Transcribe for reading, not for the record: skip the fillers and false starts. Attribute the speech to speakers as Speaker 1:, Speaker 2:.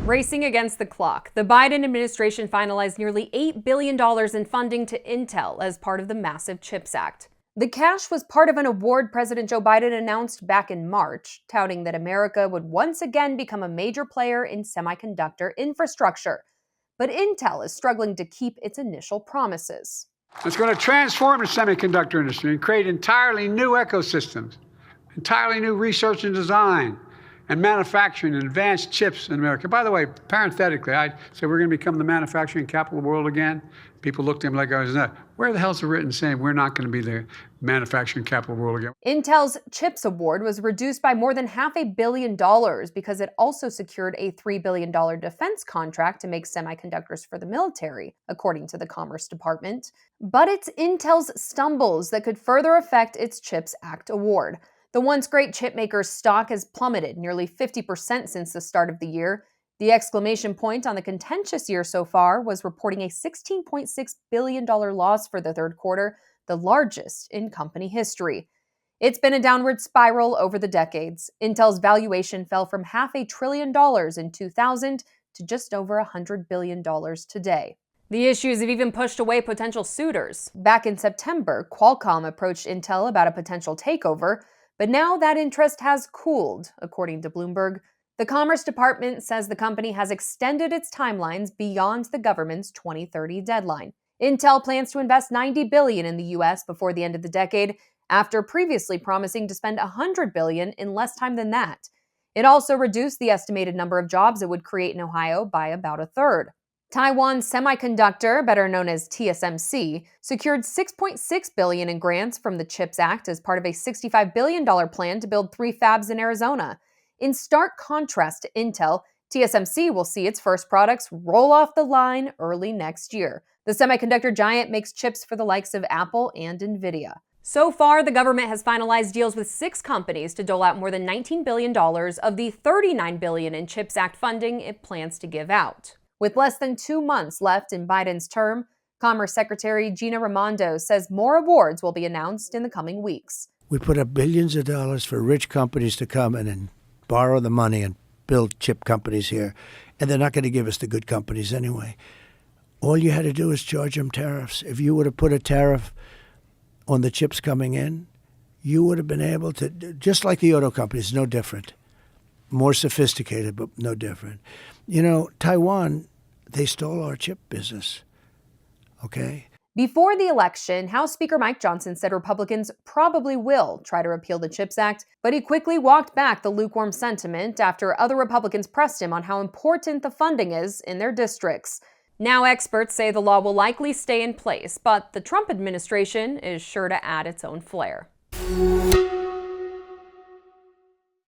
Speaker 1: Racing against the clock, the Biden administration finalized nearly $8 billion in funding to Intel as part of the massive CHIPS Act. The cash was part of an award President Joe Biden announced back in March, touting that America would once again become a major player in semiconductor infrastructure. But Intel is struggling to keep its initial promises.
Speaker 2: It's going to transform the semiconductor industry and create entirely new ecosystems, entirely new research and design, and manufacturing and advanced chips in America. By the way, parenthetically, I say we're going to become the manufacturing capital of the world again. People looked at him like I was nuts. Where the hell's it written saying we're not going to be the manufacturing capital of the world again?
Speaker 1: Intel's CHIPS award was reduced by more than $500 million because it also secured a $3 billion defense contract to make semiconductors for the military, according to the Commerce Department. But it's Intel's stumbles that could further affect its CHIPS Act award. The once great chipmaker's stock has plummeted nearly 50% since the start of the year. The exclamation point on the contentious year so far was reporting a $16.6 billion loss for the third quarter, the largest in company history. It's been a downward spiral over the decades. Intel's valuation fell from $500 billion in 2000 to just over $100 billion today. The issues have even pushed away potential suitors. Back in September, Qualcomm approached Intel about a potential takeover, but now that interest has cooled, according to Bloomberg. The Commerce Department says the company has extended its timelines beyond the government's 2030 deadline. Intel plans to invest $90 billion in the U.S. before the end of the decade, after previously promising to spend $100 billion in less time than that. It also reduced the estimated number of jobs it would create in Ohio by about a third. Taiwan's Semiconductor, better known as TSMC, secured $6.6 billion in grants from the CHIPS Act as part of a $65 billion plan to build 3 fabs in Arizona. In stark contrast to Intel, TSMC will see its first products roll off the line early next year. The semiconductor giant makes chips for the likes of Apple and Nvidia. So far, the government has finalized deals with 6 companies to dole out more than $19 billion of the $39 billion in CHIPS Act funding it plans to give out. With less than 2 months left in Biden's term, Commerce Secretary Gina Raimondo says more awards will be announced in the coming weeks.
Speaker 3: We put up billions of dollars for rich companies to come in and borrow the money and build chip companies here, and they're not going to give us the good companies anyway. All you had to do is charge them tariffs. If you would have put a tariff on the chips coming in, you would have been able to, just like the auto companies, no different. More sophisticated, but no different. You know, Taiwan, they stole our chip business, okay?
Speaker 1: Before the election, House Speaker Mike Johnson said Republicans probably will try to repeal the CHIPS Act, but he quickly walked back the lukewarm sentiment after other Republicans pressed him on how important the funding is in their districts. Now experts say the law will likely stay in place, but the Trump administration is sure to add its own flair.